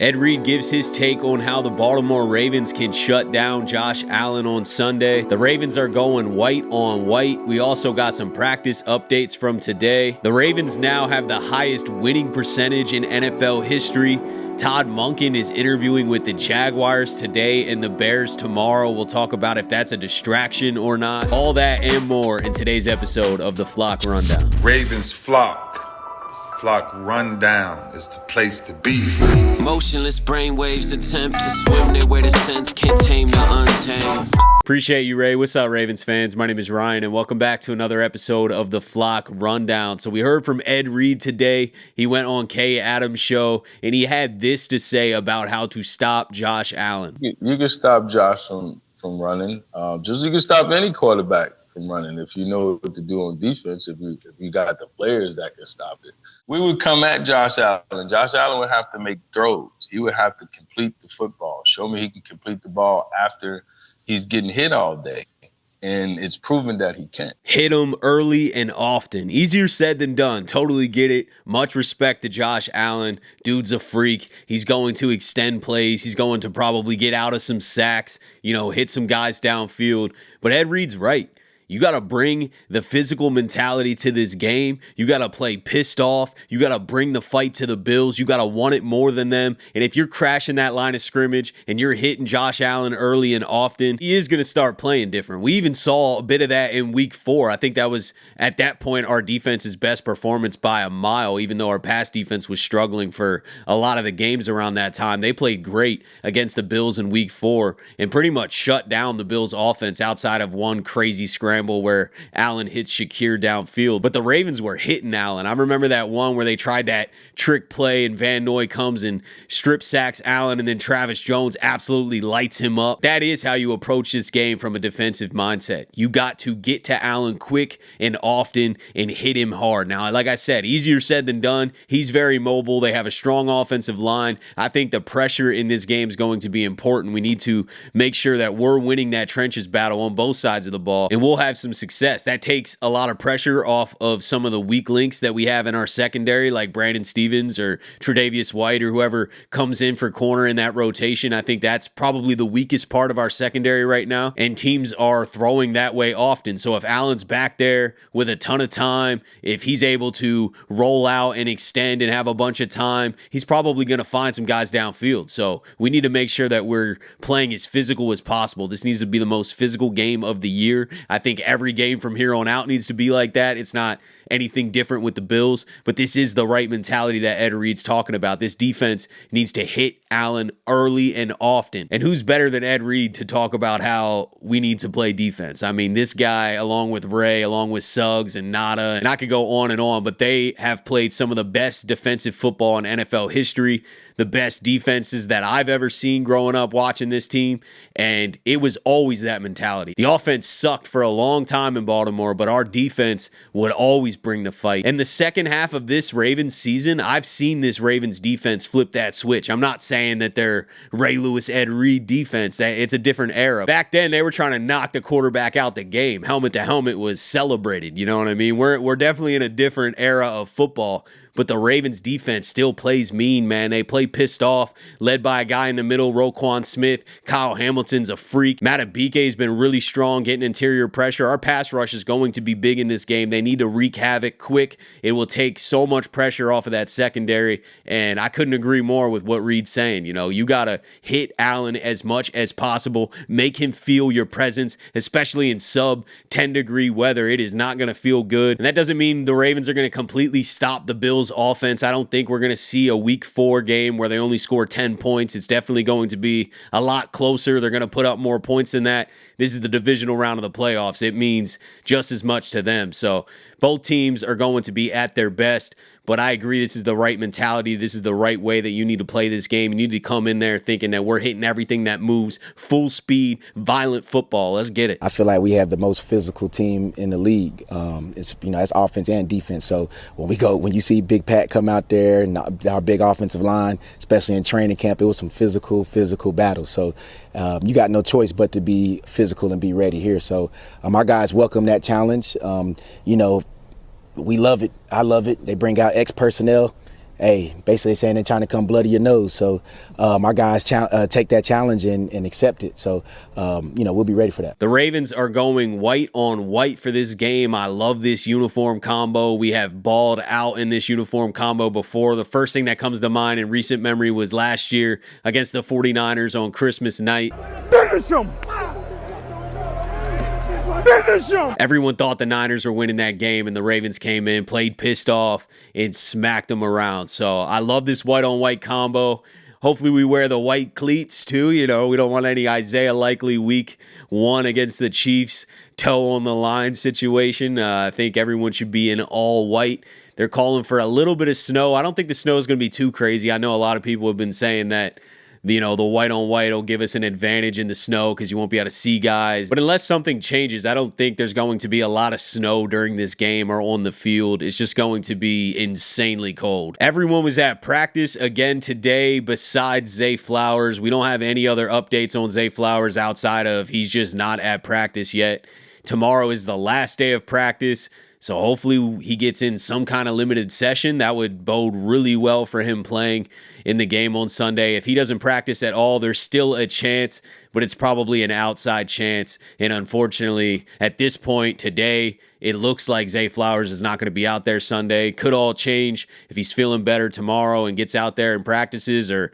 Ed Reed gives his take on how the Baltimore Ravens can shut down Josh Allen on Sunday. The Ravens are going white on white. We also got some practice updates from today. The Ravens now have the highest winning percentage in NFL history. Todd Monken is interviewing with the Jaguars today and the Bears tomorrow. We'll talk about if that's a distraction or not. All that and more in today's episode of the Flock Rundown. Ravens Flock. Flock Rundown is the place to be. Motionless brainwaves attempt to swim their way to sense, can't tame the untamed. Appreciate you, Ray. What's up, Ravens fans? My name is Ryan, and welcome back to another episode of the Flock Rundown. So we heard from Ed Reed today. He went on Kay Adams' show, and he had this to say about how to stop Josh Allen. You can stop Josh from running. Just you can stop any quarterback from running if you know what to do on defense, if you got the players that can stop it. We would come at Josh Allen. Josh Allen would have to make throws. He would have to complete the football. Show me he can complete the ball after he's getting hit all day. And it's proven that he can. Hit him early and often. Easier said than done. Totally get it. Much respect to Josh Allen. Dude's a freak. He's going to extend plays. He's going to probably get out of some sacks, hit some guys downfield. But Ed Reed's right. You got to bring the physical mentality to this game. You got to play pissed off. You got to bring the fight to the Bills. You got to want it more than them. And if you're crashing that line of scrimmage and you're hitting Josh Allen early and often, he is going to start playing different. We even saw a bit of that in week 4. I think that was, at that point, our defense's best performance by a mile, even though our pass defense was struggling for a lot of the games around that time. They played great against the Bills in week 4 and pretty much shut down the Bills' offense outside of one crazy scramble where Allen hits Shakir downfield. But the Ravens were hitting Allen. I remember that one where they tried that trick play and Van Noy comes and strip sacks Allen, and then Travis Jones absolutely lights him up. That is how you approach this game from a defensive mindset. You got to get to Allen quick and often and hit him hard. Now, like I said, easier said than done. He's very mobile. They have a strong offensive line. I think the pressure in this game is going to be important. We need to make sure that we're winning that trenches battle on both sides of the ball, and we'll have some success. That takes a lot of pressure off of some of the weak links that we have in our secondary, like Brandon Stevens or Tre'Davious White or whoever comes in for corner in that rotation. I think that's probably the weakest part of our secondary right now, and teams are throwing that way often. So if Allen's back there with a ton of time, if he's able to roll out and extend and have a bunch of time, he's probably going to find some guys downfield. So we need to make sure that we're playing as physical as possible. This needs to be the most physical game of the year. I think every game from here on out needs to be like that. It's not anything different with the Bills, but this is the right mentality that Ed Reed's talking about. This defense needs to hit Allen early and often. And who's better than Ed Reed to talk about how we need to play defense? I mean, this guy, along with Ray, along with Suggs and Nada, and I could go on, but they have played some of the best defensive football in NFL history, the best defenses that I've ever seen growing up watching this team, and it was always that mentality. The offense sucked for a long time in Baltimore, but our defense would always bring the fight. And the second half of this Ravens season, I've seen this Ravens defense flip that switch. I'm not saying that they're Ray Lewis, Ed Reed defense. It's a different era. Back then, they were trying to knock the quarterback out the game. Helmet to helmet was celebrated. You know what I mean? We're definitely in a different era of football. But the Ravens defense still plays mean, man. They play pissed off, led by a guy in the middle, Roquan Smith. Kyle Hamilton's a freak. Matabike's been really strong, getting interior pressure. Our pass rush is going to be big in this game. They need to wreak havoc quick. It will take so much pressure off of that secondary, and I couldn't agree more with what Reed's saying. You got to hit Allen as much as possible. Make him feel your presence, especially in sub 10-degree weather. It is not going to feel good, and that doesn't mean the Ravens are going to completely stop the Bills' offense. I don't think we're going to see a week 4 game where they only score 10 points. It's definitely going to be a lot closer. They're going to put up more points than that. This is the divisional round of the playoffs. It means just as much to them. So both teams are going to be at their best, but I agree this is the right mentality. This is the right way that you need to play this game. You need to come in there thinking that we're hitting everything that moves, full speed, violent football. Let's get it. I feel like we have the most physical team in the league. It's offense and defense. So when you see Big Pat come out there and our big offensive line, especially in training camp, it was some physical battles. So you got no choice but to be physical and be ready here. So our guys welcome that challenge. We love it. I love it. They bring out ex-personnel, hey, basically saying they're trying to come bloody your nose. So our guys take that challenge and accept it. So, we'll be ready for that. The Ravens are going white on white for this game. I love this uniform combo. We have balled out in this uniform combo before. The first thing that comes to mind in recent memory was last year against the 49ers on Christmas night. Finish him! Finish him! Everyone thought the Niners were winning that game, and the Ravens came in, played pissed off, and smacked them around. So I love this white-on-white combo. Hopefully we wear the white cleats too. We don't want any Isaiah Likely week 1 against the Chiefs toe on the line situation. I think everyone should be in all white. They're calling for a little bit of snow. I don't think the snow is going to be too crazy. I know a lot of people have been saying that the white on white will give us an advantage in the snow because you won't be able to see guys. But unless something changes, I don't think there's going to be a lot of snow during this game or on the field. It's just going to be insanely cold. Everyone was at practice again today besides Zay Flowers. We don't have any other updates on Zay Flowers outside of he's just not at practice yet. Tomorrow is the last day of practice. So hopefully he gets in some kind of limited session. That would bode really well for him playing in the game on Sunday. If he doesn't practice at all, there's still a chance, but it's probably an outside chance. And unfortunately, at this point today, it looks like Zay Flowers is not going to be out there Sunday. Could all change if he's feeling better tomorrow and gets out there and practices, or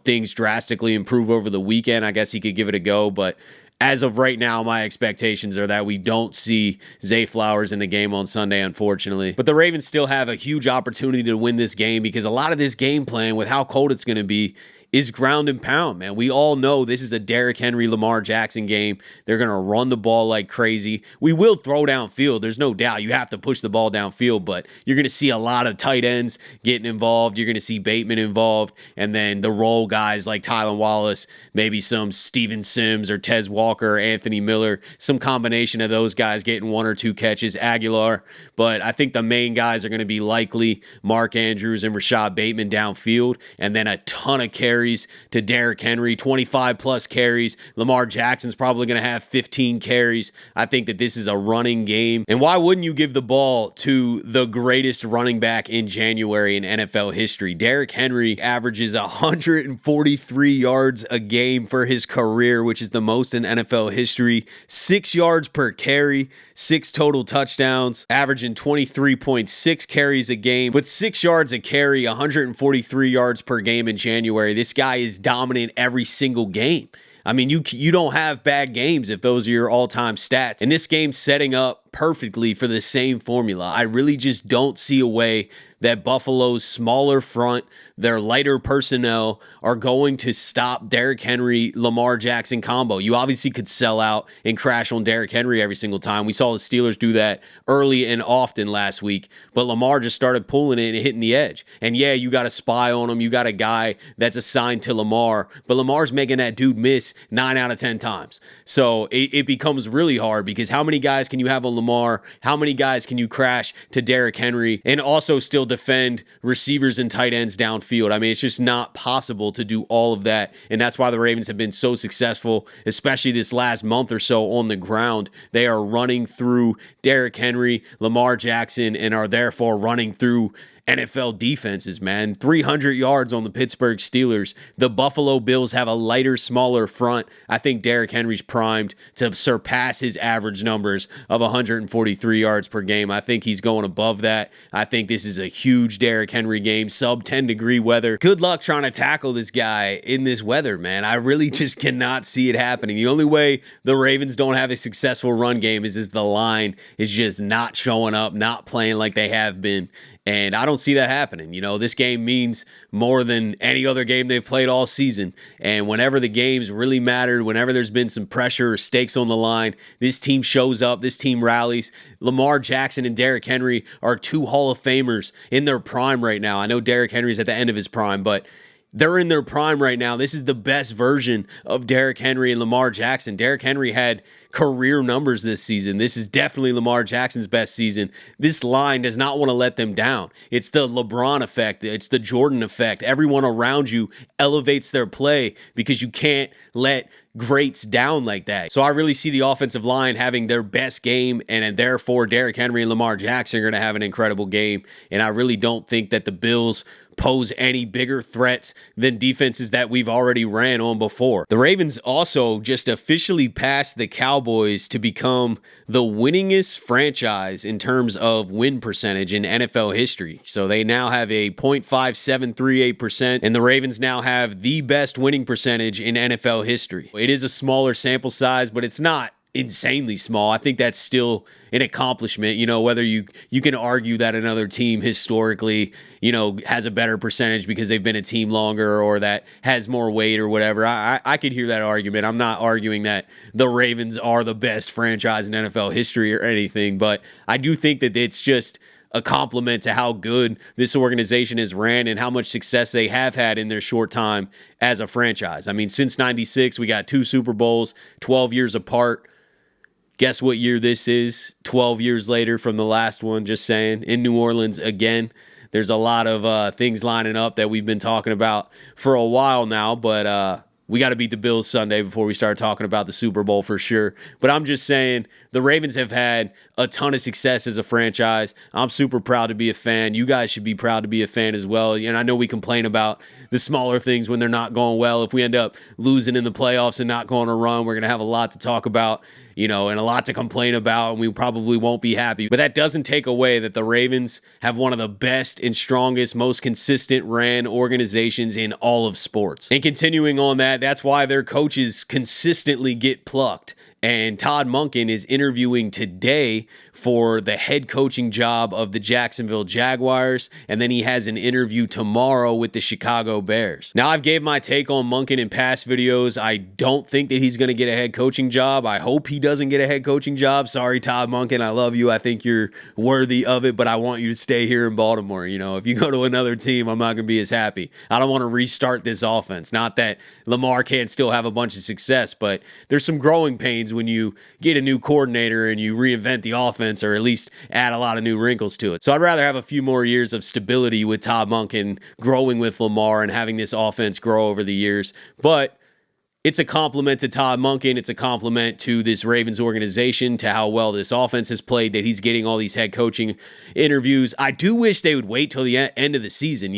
things drastically improve over the weekend. I guess he could give it a go, but as of right now, my expectations are that we don't see Zay Flowers in the game on Sunday, unfortunately. But the Ravens still have a huge opportunity to win this game because a lot of this game plan with how cold it's going to be is ground and pound, man. We all know this is a Derrick Henry, Lamar Jackson game. They're going to run the ball like crazy. We will throw downfield. There's no doubt. You have to push the ball downfield, but you're going to see a lot of tight ends getting involved. You're going to see Bateman involved, and then the role guys like Tylan Wallace, maybe some Steven Sims or Tez Walker or Anthony Miller, some combination of those guys getting 1 or 2 catches, Aguilar. But I think the main guys are going to be likely Mark Andrews and Rashad Bateman downfield, and then a ton of carries to Derrick Henry, 25 plus carries. Lamar Jackson's probably going to have 15 carries. I think that this is a running game. And why wouldn't you give the ball to the greatest running back in January in NFL history? Derrick Henry averages 143 yards a game for his career, which is the most in NFL history. 6 yards per carry, 6 total touchdowns, averaging 23.6 carries a game, but 6 yards a carry, 143 yards per game in January. This guy is dominant every single game. I mean, you don't have bad games if those are your all-time stats. And this game's setting up perfectly for the same formula. I really just don't see a way that Buffalo's smaller front, their lighter personnel, are going to stop Derrick Henry, Lamar Jackson combo. You obviously could sell out and crash on Derrick Henry every single time. We saw the Steelers do that early and often last week, but Lamar just started pulling it and hitting the edge. And yeah, you got a spy on him. You got a guy that's assigned to Lamar, but Lamar's making that dude miss 9 out of 10 times. So it becomes really hard because how many guys can you have on Lamar? How many guys can you crash to Derrick Henry and also still defend receivers and tight ends downfield? I mean, it's just not possible to do all of that, and that's why the Ravens have been so successful, especially this last month or so on the ground. They are running through Derrick Henry, Lamar Jackson, and are therefore running through NFL defenses, man. 300 yards on the Pittsburgh Steelers. The Buffalo Bills have a lighter, smaller front. I think Derrick Henry's primed to surpass his average numbers of 143 yards per game. I think he's going above that. I think this is a huge Derrick Henry game, sub 10-degree weather. Good luck trying to tackle this guy in this weather, man. I really just cannot see it happening. The only way the Ravens don't have a successful run game is if the line is just not showing up, not playing like they have been. And I don't see that happening. This game means more than any other game they've played all season. And whenever the games really mattered, whenever there's been some pressure or stakes on the line, this team shows up, this team rallies. Lamar Jackson and Derrick Henry are 2 Hall of Famers in their prime right now. I know Derrick Henry's at the end of his prime, but they're in their prime right now. This is the best version of Derrick Henry and Lamar Jackson. Derrick Henry had career numbers this season. This is definitely Lamar Jackson's best season. This line does not want to let them down. It's the LeBron effect. It's the Jordan effect. Everyone around you elevates their play because you can't let greats down like that. So I really see the offensive line having their best game, and therefore Derrick Henry and Lamar Jackson are going to have an incredible game. And I really don't think that the Bills pose any bigger threats than defenses that we've already ran on before. The Ravens also just officially passed the Cowboys to become the winningest franchise in terms of win percentage in NFL history. So they now have a .5738%, and the Ravens now have the best winning percentage in NFL history. It is a smaller sample size, but it's not insanely small. I think that's still an accomplishment. Whether you can argue that another team historically, has a better percentage because they've been a team longer or that has more weight or whatever. I could hear that argument. I'm not arguing that the Ravens are the best franchise in NFL history or anything, but I do think that it's just a compliment to how good this organization has ran and how much success they have had in their short time as a franchise. I mean, since 96, we got 2 Super Bowls, 12 years apart. Guess what year this is? 12 years later from the last one, just saying. In New Orleans again. There's a lot of things lining up that we've been talking about for a while now, but we got to beat the Bills Sunday before we start talking about the Super Bowl for sure. But I'm just saying the Ravens have had a ton of success as a franchise. I'm super proud to be a fan. You guys should be proud to be a fan as well. And I know we complain about the smaller things when they're not going well. If we end up losing in the playoffs and not going to run, we're going to have a lot to talk about, and a lot to complain about, and we probably won't be happy. But that doesn't take away that the Ravens have one of the best and strongest, most consistent ran organizations in all of sports. And continuing on that, that's why their coaches consistently get plucked. And Todd Monken is interviewing today for the head coaching job of the Jacksonville Jaguars, and then he has an interview tomorrow with the Chicago Bears. Now, I've gave my take on Monken in past videos. I don't think that he's going to get a head coaching job. I hope he doesn't get a head coaching job. Sorry, Todd Monken, I love you. I think you're worthy of it, but I want you to stay here in Baltimore. If you go to another team, I'm not going to be as happy. I don't want to restart this offense. Not that Lamar can't still have a bunch of success, but there's some growing pains when you get a new coordinator and you reinvent the offense, or at least add a lot of new wrinkles to it. So I'd rather have a few more years of stability with Todd Monken, growing with Lamar and having this offense grow over the years. But it's a compliment to Todd Monken. It's a compliment to this Ravens organization, to how well this offense has played, that he's getting all these head coaching interviews. I do wish they would wait till the end of the season.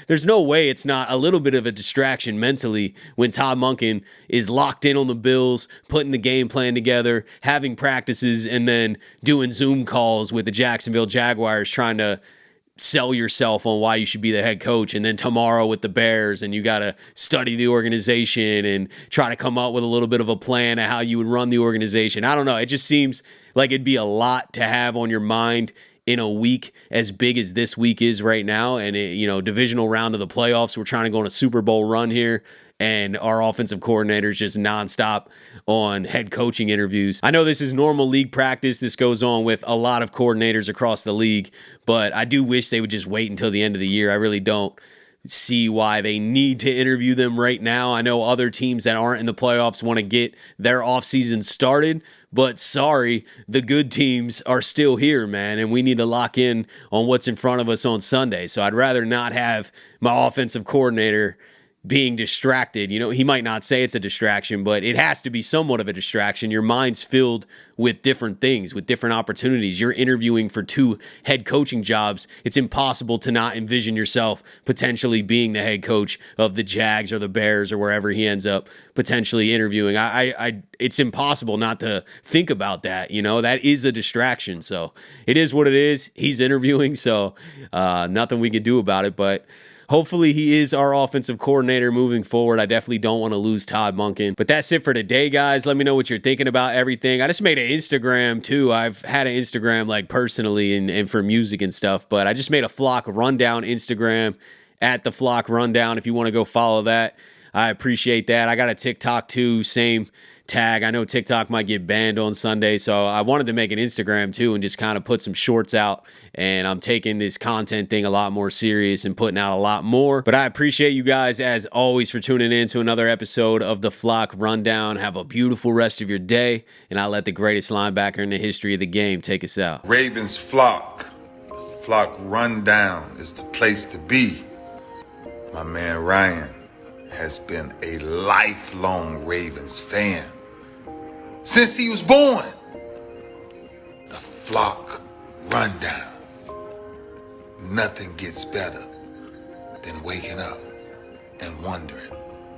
There's no way it's not a little bit of a distraction mentally when Todd Monken is locked in on the Bills, putting the game plan together, having practices, and then doing Zoom calls with the Jacksonville Jaguars trying to sell yourself on why you should be the head coach, and then tomorrow with the Bears, and you got to study the organization and try to come up with a little bit of a plan of how you would run the organization. I don't know. It just seems like it'd be a lot to have on your mind in a week as big as this week is right now. And divisional round of the playoffs, we're trying to go on a Super Bowl run here, and our offensive coordinator is just nonstop on head coaching interviews. I know this is normal league practice. This goes on with a lot of coordinators across the league, but I do wish they would just wait until the end of the year. I really don't see why they need to interview them right now. I know other teams that aren't in the playoffs want to get their offseason started, but sorry, the good teams are still here, man, and we need to lock in on what's in front of us on Sunday. So I'd rather not have my offensive coordinator being distracted. He might not say it's a distraction, but it has to be somewhat of a distraction. Your mind's filled with different things, with different opportunities. You're interviewing for 2 head coaching jobs. It's impossible to not envision yourself potentially being the head coach of the Jags or the Bears or wherever he ends up potentially interviewing. It's impossible not to think about that. That is a distraction. So it is what it is. He's interviewing, so nothing we can do about it, but hopefully he is our offensive coordinator moving forward. I definitely don't want to lose Todd Monken. But that's it for today, guys. Let me know what you're thinking about everything. I just made an Instagram too. I've had an Instagram personally and for music and stuff, but I just made a Flock Rundown Instagram at the Flock Rundown. If you want to go follow that, I appreciate that. I got a TikTok too, same tag. I know TikTok might get banned on Sunday, so I wanted to make an Instagram too and just kind of put some shorts out, and I'm taking this content thing a lot more serious and putting out a lot more. But I appreciate you guys as always for tuning in to another episode of the Flock Rundown. Have a beautiful rest of your day, and I'll let the greatest linebacker in the history of the game take us out. Ravens Flock. The Flock Rundown is the place to be. My man Ryan has been a lifelong Ravens fan since he was born. The Flock Rundown. Nothing gets better been waking up and wondering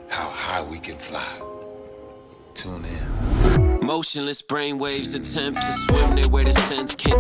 how high we can fly. Tune in. Motionless brainwaves attempt to swim their way to sense, can't